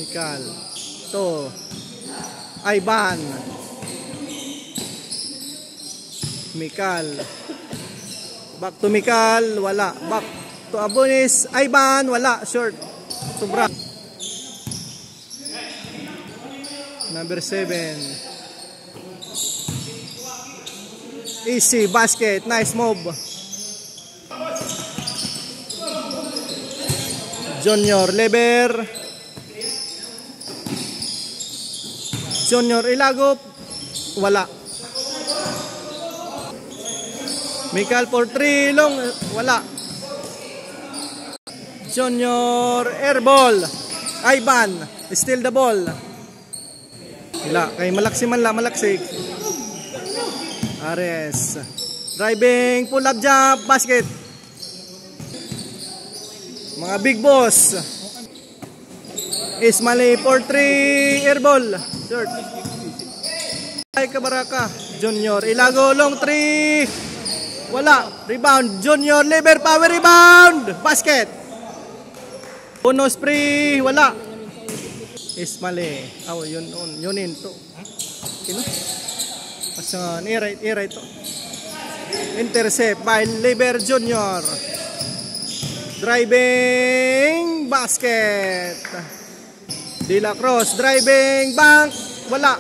Mikal. To. Ivan. Mikal. Back to Mikal. Wala. Back to Abonis. Ivan. Wala. Short. Sobra. Number 7. Easy. Basket. Nice move. Junior Leber. Junior Ilagop. Wala. Mikal for 3 long. Wala. Junior airball. Ivan steal the ball. Wala. Kay malaksi man la. Malaksi. Ares. Driving. Pull up jump. Basket. Mga big boss. Ismali for 3 airball. Short. Ay Kabaraka. Junior Ilago long 3. Wala. Rebound. Junior Leber power rebound. Basket. Bonus free. Wala. Ismali. Oh, yunin to. Kino? Pasan iray to. Intercept by Leber Junior. Driving basket. De La Cruz driving bank. Wala.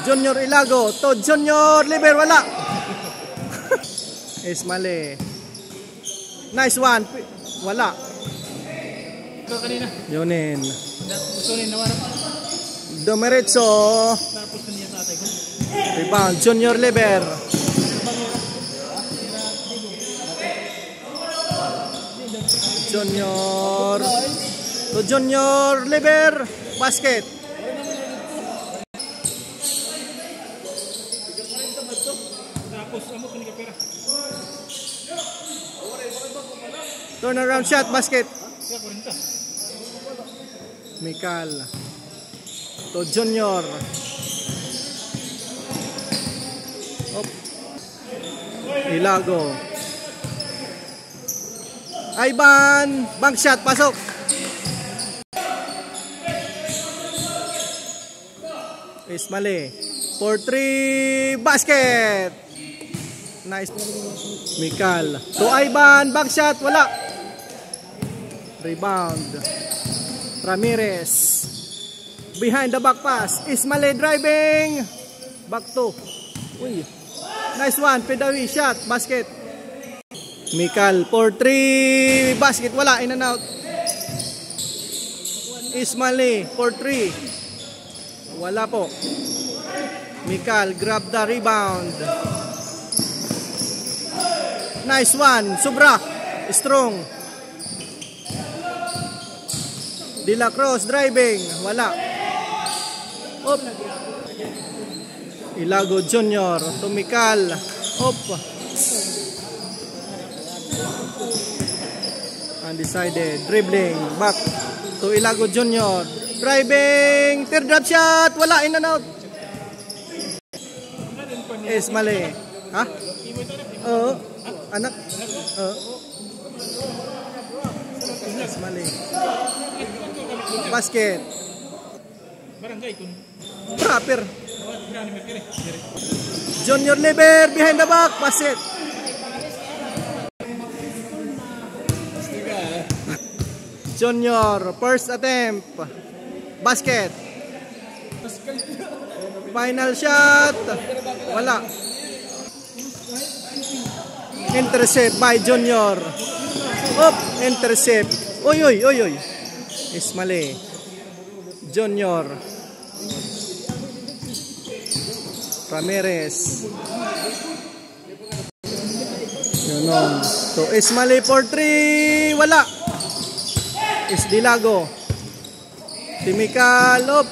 Junior Ilago to Junior Leber. Wala. Ismali. Nice one. Wala. Ito kanina. Yunin. Sunin na wala pa. Domerecho. Tapos kanina tatay ko. Rebound Junior Leber. Junior to Junior Leber. Basket. Tapos amo kanina pera. Turnaround shot. Basket. Kaya 40. Mikal to Junior. Op. Ilago. Ivan, bank shot, pasok. Ismali. For 3, basket. Nice. Mikal. To Ivan, bank shot, wala. Rebound. Ramirez. Behind the back pass. Ismali driving. Back to. Uy. Nice one. Pedawi shot, basket. Mikal for 3. Basket. Wala. In and out. Ismali for 3. Wala po. Mikal grab the rebound. Nice one. Sobra. Strong. De La Cruz driving. Wala. Op. Ilago Junior to Mikal. Op. Undecided. Dribbling. Back to Ilago Junior. Driving. Third drop shot. Wala. In and out. Ismali. Ha? Oo. Anak. Oo. Ismali. Basket. Barangay kun. Proper. Junior Leber behind the back. Basket. Junior, first attempt. Basket. Final shot. Wala. Intercept by Junior. Up, intercept. Oy. Ismali. Junior. Ramirez. Yun. So, Ismali for 3. Wala. Isdilago. Timikalop.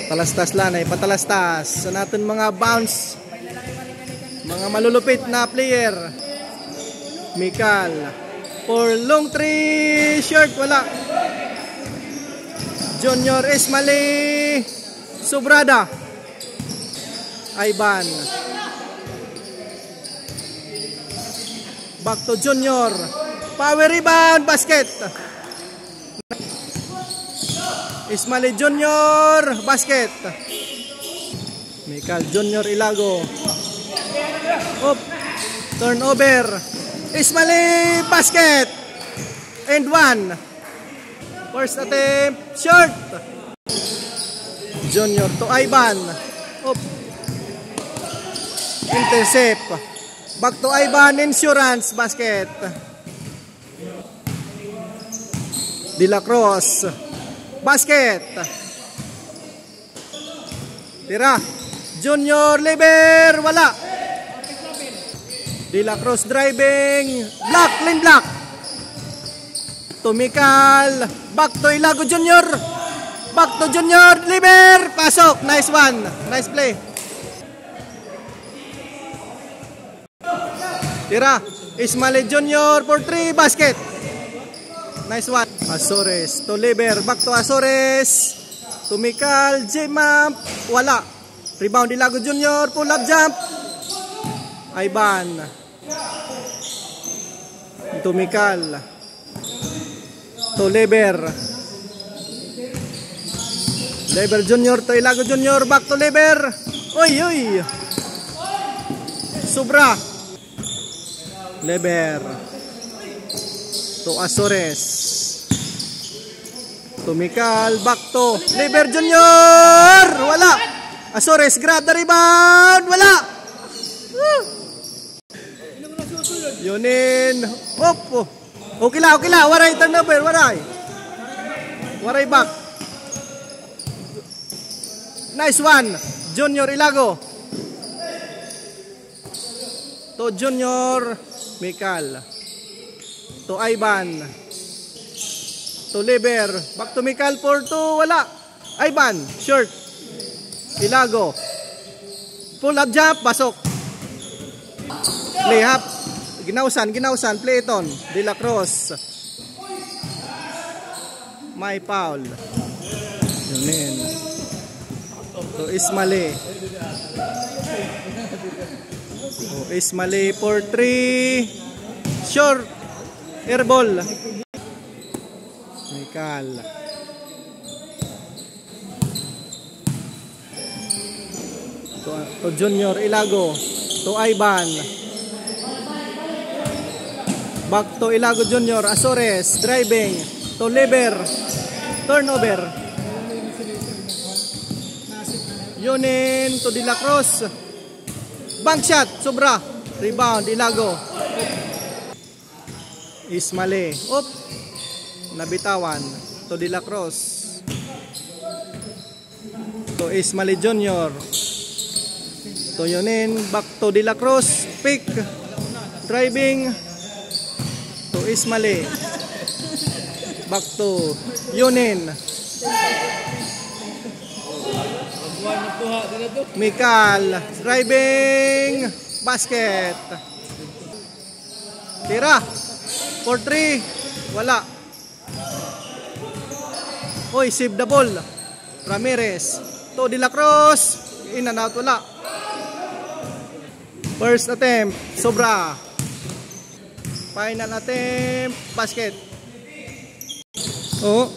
Patalastas lanay. Patalastas. Sa natin mga bounce. Mga malulupit na player. Mikal. For long 3. Short. Wala. Junior Ismali. Sobrada. Ivan. Back to Junior. Power rebound. Basket. Ismali Junior, basket. Michael Junior Ilago. Up. Turnover. Ismali, basket. And 1. First attempt, short. Junior to Ivan. Up. Intercept. Back to Ivan, insurance, basket. De La Cruz. Basket. Tira. Junior Liber, wala. De La Cruz driving. Block, lane block. Tumikal. Back to Ilago Junior. Back to Junior Liber. Pasok. Nice one. Nice play. Tira. Ismali Junior for 3. Basket. Nice one. Azores to Liber. Back to Azores. Tumikal. J-Map. Wala. Rebound Ilago Junior. Pull up jump. Ivan. Tumikal. To Liber. Liber Junior to Ilago Junior. Back to Liber. Oy, oy. Sobra. Liber. To Azores. Tumikal. Back to Liber Junior. Wala. Azores grab the rebound. Wala. Yunin. Hop. Okay la. Waray turnover. Waray back. Nice one. Junior Ilago. To Junior Michael. To Ivan. To Liber. Back to Michael for 2. Wala. Ivan. Short. Ilago. Pull up jump. Pasok. Play up. Ginausan. Playton. De La Cruz. May foul. Yunin. To Ismali. Ismali for 3. Short. Airball. Michael. To Junior Ilago. To Ivan. Back to Ilago Junior. Azores. Driving. To Liber. Turnover. Yunin to De La Cruz. Bank shot. Sobra. Rebound. Ilago. Ismali. Up. Nabitawan. To De La Cruz. To Ismali Junior. To Yunin. Back to De La Cruz. Pick. Driving. To Ismali. Back to Yunin. Michael. Driving. Basket. Tira. For 3. Wala. Oy, save the ball. Ramirez. To De La Cruz. In and out. Wala. First attempt. Sobra. Final attempt. Basket. Oh.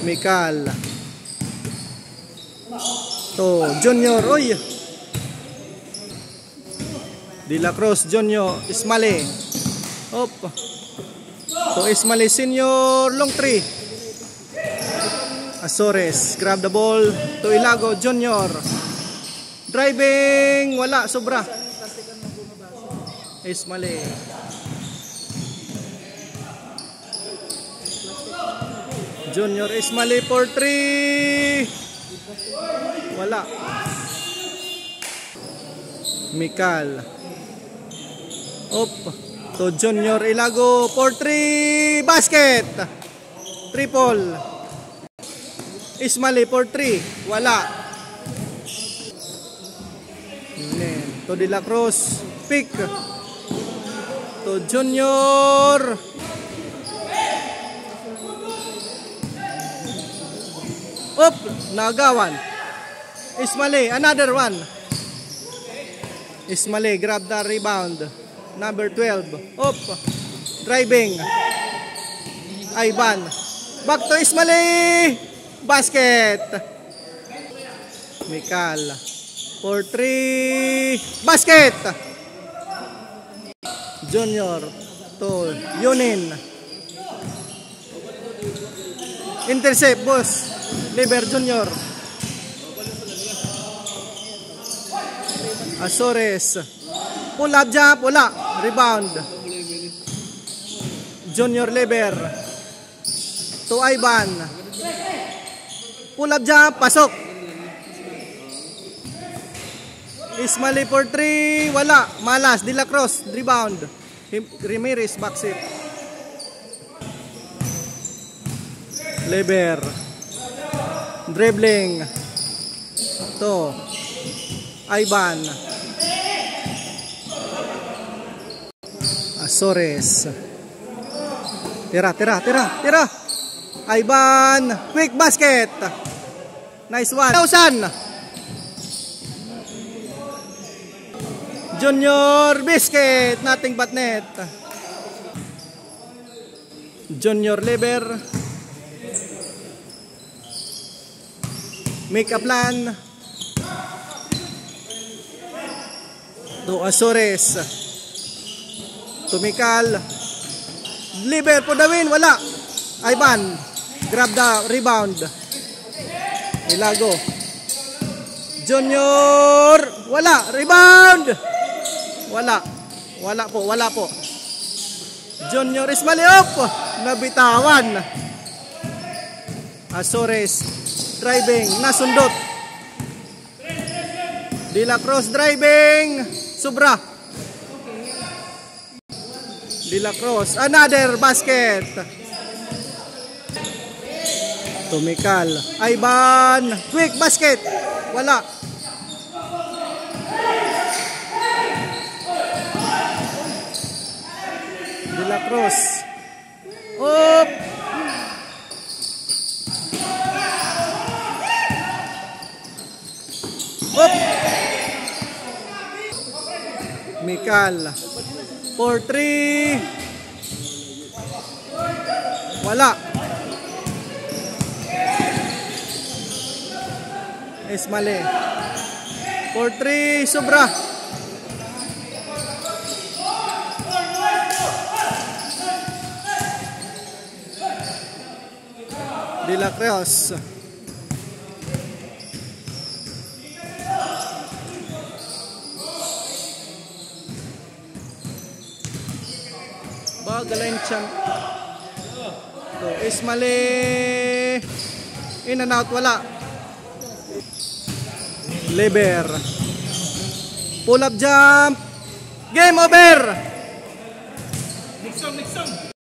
Michael. To Junior. Oy. De La Cruz Junior. Ismali. Op. To Ismali Senior. Long 3. Azores. Grab the ball. To Ilago Junior. Driving. Wala. Sobra. Ismali. Junior Ismali for 3. Wala. Michael. Op. To Junior Ilago for 3. Basket. Triple. Ismali for 3. Wala. To De La Cruz. Pick. To Junior. Up, nagawan. Ismali, another one. Ismali, grab the rebound. Number 12. Up, driving. Ivan. Back to Ismali. basket. Mikal. 4-3, basket. Junior to Yunin. Intercept, boss. Liber Junior. Azores. Pull up jump, wala. Rebound. Junior Liber. To Ivan. Pull up jump, pasok. Ismali for 3, wala. Malas, De La Cruz, rebound. Ramirez, backseat. Liber. Dribbling. To Ivan. Azores. Tira. Ivan, quick basket. Nice one. 1,000. Junior Biscuit, nothing but net. Junior Liber. Make a plan. To Azores. To Mikal. Liber for the win, wala. Ivan, grab the rebound. Ilago. Junior, wala. Rebound. Wala po. Junior Ismaliop, nabitawan. Azores, driving, nasundot. De La Cruz driving, sobra. De La Cruz, another basket. Tumikal, Ivan, quick basket, wala. De La Cruz. Up. Mikal. 4-3. Wala. Ismali. 4-3, sobra. De La Cruz. Bagalain champ. To Ismali. In and out, wala. Liber. Pull up jump. Game over. Nixon.